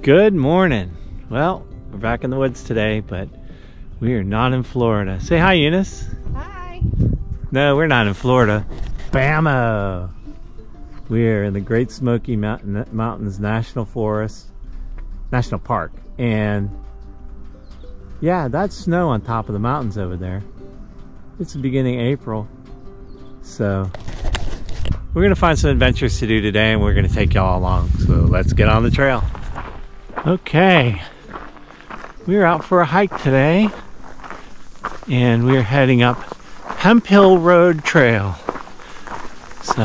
Good morning. Well, we're back in the woods today, but we are not in Florida. Say hi, Eunice. Hi. No, we're not in Florida. Bammo! We are in the Great Smoky Mountains National Park. And yeah, that's snow on top of the mountains over there. It's the beginning of April. So we're gonna find some adventures to do today, and we're gonna take y'all along. So let's get on the trail. Okay, we're out for a hike today, and we're heading up Hemp Hill Rd trail. So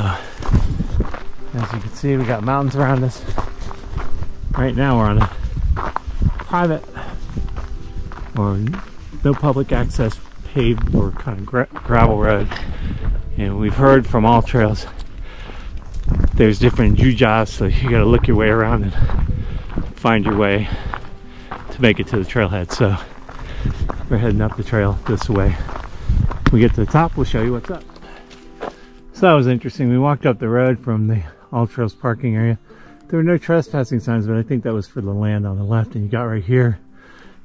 as you can see, we got mountains around us. Right now we're on a private or no public access paved or kind of gravel road, and we've heard from all trails there's different jujas, so you got to look your way around and find your way to make it to the trailhead. So we're heading up the trail this way. When we get to the top, we'll show you what's up. So that was interesting. We walked up the road from the All Trails parking area. There were no trespassing signs, but I think that was for the land on the left, and you got right here.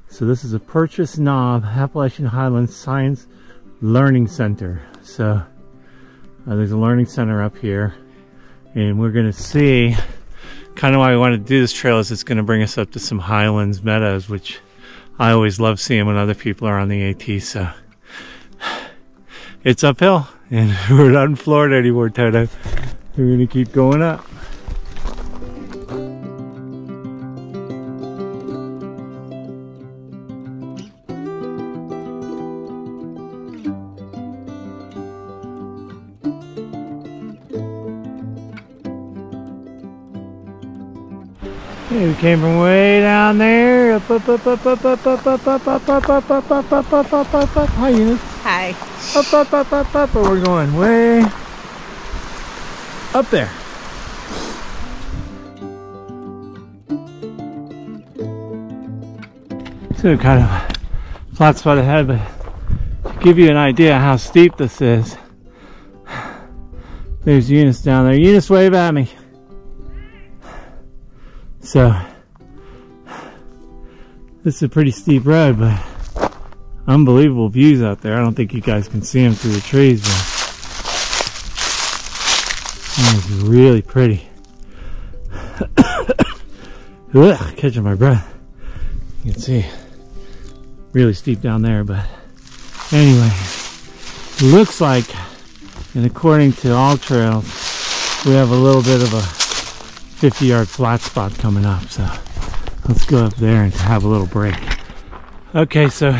So this is a Purchase Knob Appalachian Highlands Science Learning Center. So there's a learning center up here, and we're going to see kind of why we want to do this trail is it's going to bring us up to some highlands meadows, which I always love seeing when other people are on the AT. So it's uphill, and we're not in Florida anymore, Toto. We're going to keep going up. Hey, we came from way down there, up. Hi, Eunice. Hi. Up, but we're going way up there. So kind of flat spot ahead, but to give you an idea how steep this is, there's Eunice down there. Eunice, wave at me. So this is a pretty steep road, but unbelievable views out there. I don't think you guys can see them through the trees, but it's really pretty. Ugh, catching my breath. You can see really steep down there, but anyway, looks like, and according to All Trails, we have a little bit of a 50-yard flat spot coming up, so let's go up there and have a little break. Okay, so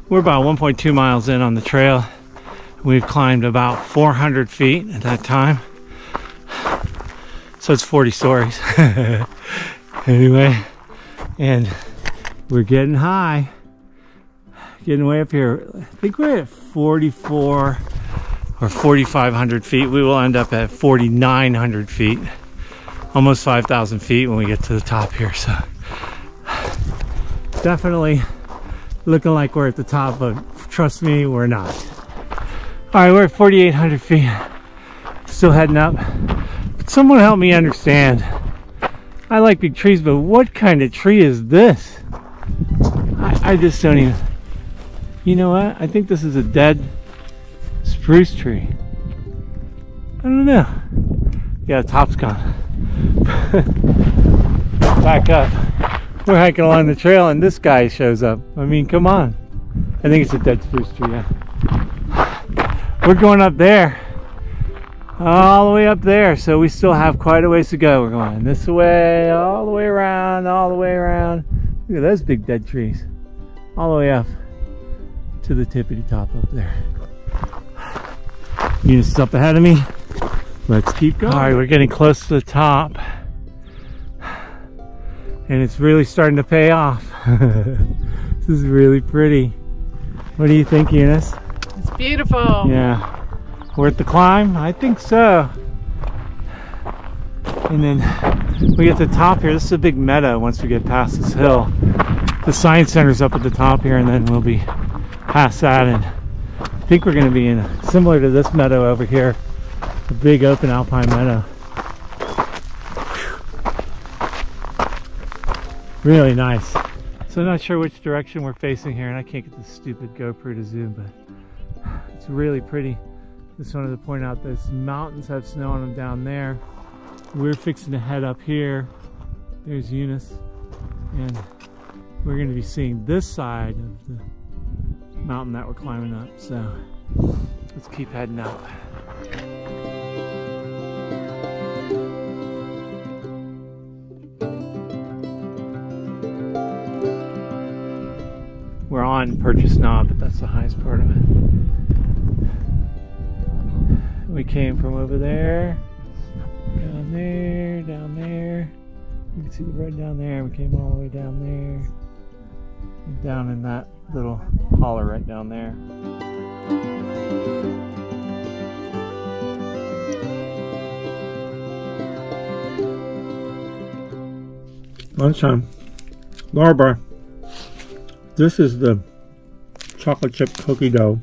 we're about 1.2 miles in on the trail. We've climbed about 400 feet at that time, so it's 40 stories. Anyway, and we're getting high, getting way up here. I think we're at 44 or 4,500 feet. We will end up at 4,900 feet, almost 5,000 feet when we get to the top here. So definitely looking like we're at the top, but trust me, we're not. All right, we're at 4,800 feet, still heading up. But someone help me understand. I like big trees, but what kind of tree is this? I just don't even, you know what? I think this is a dead spruce tree. I don't know. Yeah, the top's gone. Back up. We're hiking along the trail and this guy shows up. I mean, come on. I think it's a dead spruce tree, yeah. We're going up there. All the way up there. So we still have quite a ways to go. We're going this way, all the way around, all the way around. Look at those big dead trees. All the way up to the tippity top up there. Eunice is up ahead of me. Let's keep going. All right, we're getting close to the top, and it's really starting to pay off. This is really pretty. What do you think, Eunice? It's beautiful. Yeah. Worth the climb? I think so. And then we get to the top here. This is a big meadow once we get past this hill. The science center's up at the top here, and then we'll be past that, and I think we're going to be in similar to this meadow over here, a big open alpine meadow. Really nice. So I'm not sure which direction we're facing here, and I can't get the stupid GoPro to zoom, but it's really pretty. Just wanted to point out those mountains have snow on them down there. We're fixing to head up here. There's Eunice, and we're going to be seeing this side of the mountain that we're climbing up. So let's keep heading up. We're on Purchase Knob, but that's the highest part of it. We came from over there, down there, down there. You can see the road down there. We came all the way down there, and down in that little holler right down there. Lunchtime. Laura bar. This is the chocolate chip cookie dough.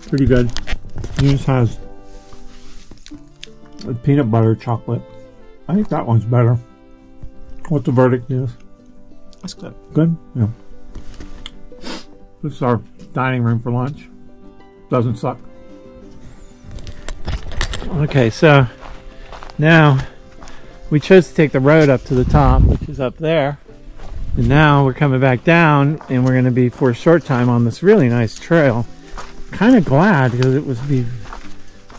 Pretty good. This has a peanut butter chocolate. I think that one's better. What's the verdict, is? That's good. Good? Yeah. This is our dining room for lunch. Doesn't suck. Okay, so now we chose to take the road up to the top, which is up there. And now we're coming back down, and we're going to be for a short time on this really nice trail. Kind of glad, because it was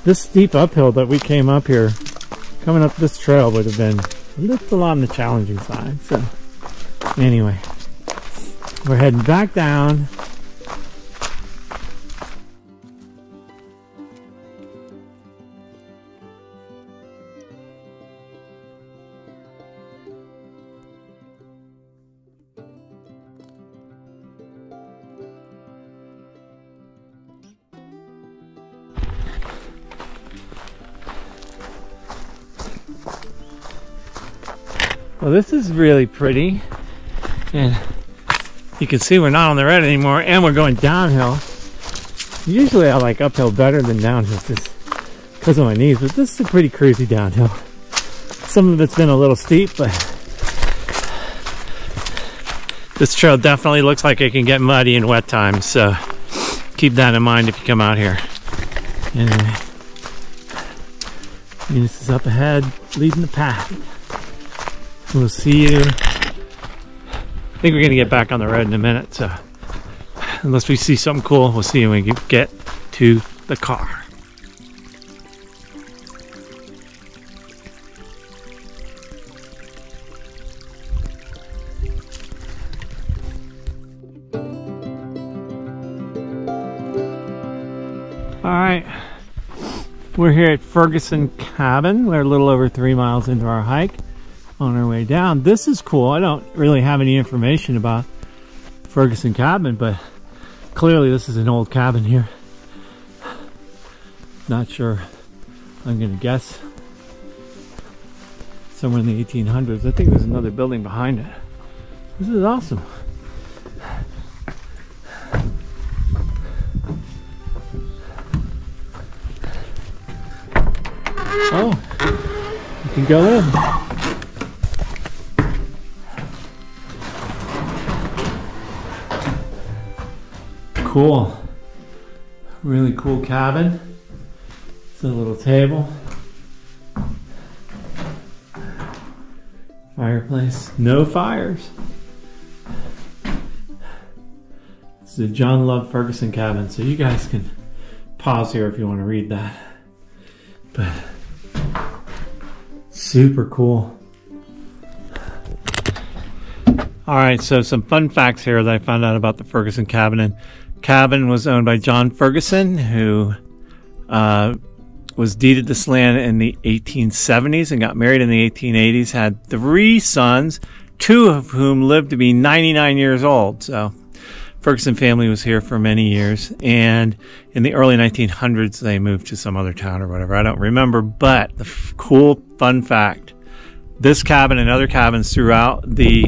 this steep uphill that we came up here. Coming up this trail would have been a little on the challenging side. So anyway, we're heading back down. Well, this is really pretty, and you can see we're not on the road anymore, and we're going downhill. Usually I like uphill better than downhill just because of my knees, but this is a pretty crazy downhill. Some of it's been a little steep, but this trail definitely looks like it can get muddy in wet times, so keep that in mind if you come out here. Anyway, Eunice is up ahead, leading the path. We'll see you. I think we're gonna get back on the road in a minute, so unless we see something cool, we'll see you when we get to the car. All right, we're here at Ferguson Cabin. We're a little over 3 miles into our hike. On our way down. This is cool. I don't really have any information about Ferguson Cabin, but clearly this is an old cabin here. Not sure. I'm gonna guess somewhere in the 1800s. I think there's another building behind it. This is awesome. Oh, you can go in. Cool. Really cool cabin. It's a little table. Fireplace. No fires. It's the John Love Ferguson Cabin, so you guys can pause here if you want to read that. But super cool. Alright, so some fun facts here that I found out about the Ferguson Cabin. And cabin was owned by John Ferguson, who was deeded this land in the 1870s and got married in the 1880s, had 3 sons, 2 of whom lived to be 99 years old. So Ferguson family was here for many years, and in the early 1900s they moved to some other town or whatever. I don't remember, but the cool fun fact, this cabin and other cabins throughout the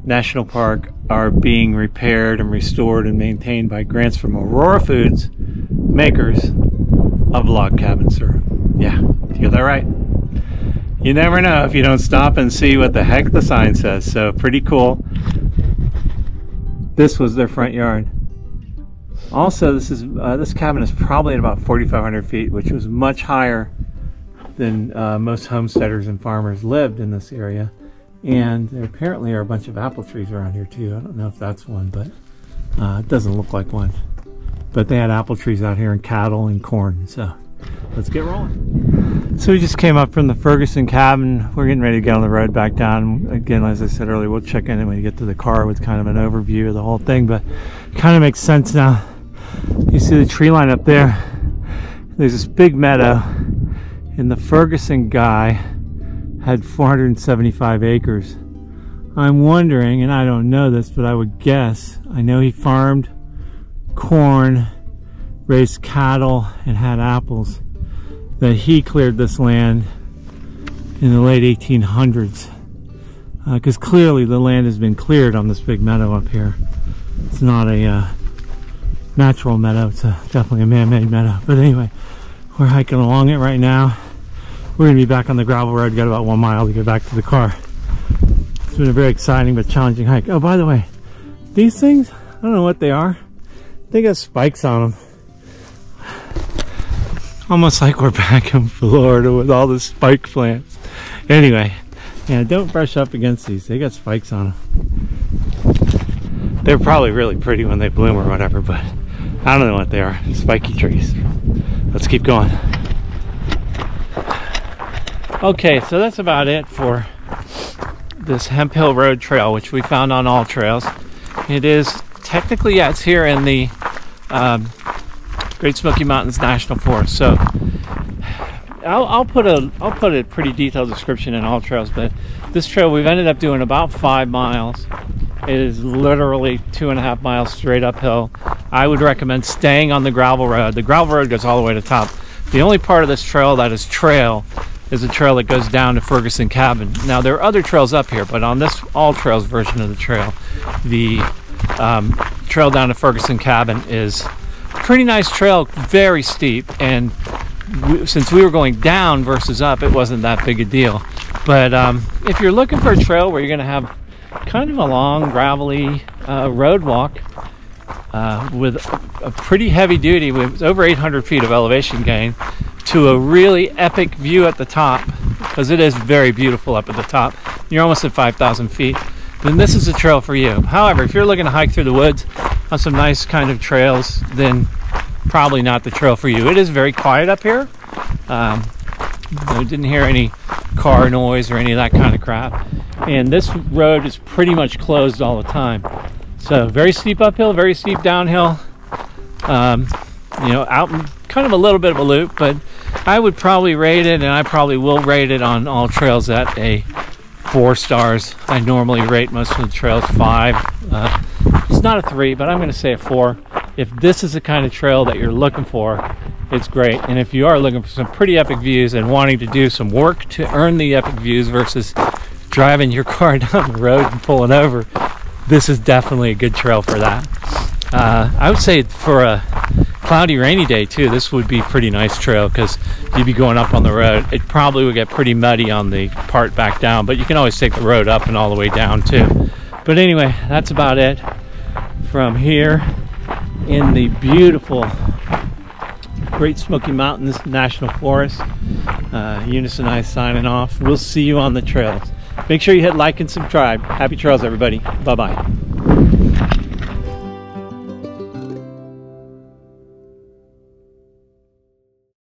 national park are being repaired and restored and maintained by grants from Aurora Foods, makers of log cabin syrup. Yeah, you got that right. You never know if you don't stop and see what the heck the sign says. So pretty cool. This was their front yard. Also, this cabin is probably at about 4,500 feet, which was much higher than most homesteaders and farmers lived in this area. And there apparently are a bunch of apple trees around here too. I don't know if that's one, but it doesn't look like one. But they had apple trees out here and cattle and corn. So let's get rolling. So we just came up from the Ferguson Cabin. We're getting ready to get on the road back down. Again, as I said earlier, we'll check in when we get to the car with kind of an overview of the whole thing, but it kind of makes sense now. You see the tree line up there. There's this big meadow, and the Ferguson guy had 475 acres. I'm wondering, and I don't know this, but I would guess, I know he farmed corn, raised cattle, and had apples, that he cleared this land in the late 1800s. Because clearly the land has been cleared on this big meadow up here. It's not a natural meadow, it's definitely a man-made meadow. But anyway, we're hiking along it right now. We're going to be back on the gravel road. Got about 1 mile to get back to the car. It's been a very exciting but challenging hike. Oh, by the way, these things, I don't know what they are. They got spikes on them. Almost like we're back in Florida with all the spike plants. Anyway, yeah, don't brush up against these. They got spikes on them. They're probably really pretty when they bloom or whatever, but I don't know what they are. Spiky trees. Let's keep going. Okay, so that's about it for this Hemp Hill Road trail, which we found on All Trails. It is technically, yeah, it's here in the Great Smoky Mountains National Forest. So I'll put a pretty detailed description in All Trails, but this trail we've ended up doing about 5 miles. It is literally 2.5 miles straight uphill. I would recommend staying on the gravel road. The gravel road goes all the way to the top. The only part of this trail that is trail is a trail that goes down to Ferguson Cabin. Now there are other trails up here, but on this All Trails version of the trail, the trail down to Ferguson Cabin is a pretty nice trail, very steep, and since we were going down versus up, it wasn't that big a deal. But if you're looking for a trail where you're going to have kind of a long gravelly road walk with a pretty heavy duty, with over 800 feet of elevation gain, to a really epic view at the top, because it is very beautiful up at the top. You're almost at 5,000 feet. Then this is a trail for you. However, if you're looking to hike through the woods on some nice kind of trails, then probably not the trail for you. It is very quiet up here. I didn't hear any car noise or any of that kind of crap. And this road is pretty much closed all the time. So very steep uphill, very steep downhill. You know, out in kind of a little bit of a loop, but I would probably rate it, and I probably will rate it on All Trails at a 4 stars. I normally rate most of the trails 5. It's not a 3, but I'm going to say a 4. If this is the kind of trail that you're looking for, it's great. And if you are looking for some pretty epic views and wanting to do some work to earn the epic views versus driving your car down the road and pulling over, this is definitely a good trail for that. I would say for a cloudy, rainy day too, this would be a pretty nice trail, because you'd be going up on the road. It probably would get pretty muddy on the part back down, but you can always take the road up and all the way down too. But anyway, that's about it from here in the beautiful Great Smoky Mountains National Forest. Eunice and I signing off. We'll see you on the trails. Make sure you hit like and subscribe. Happy trails, everybody. Bye-bye.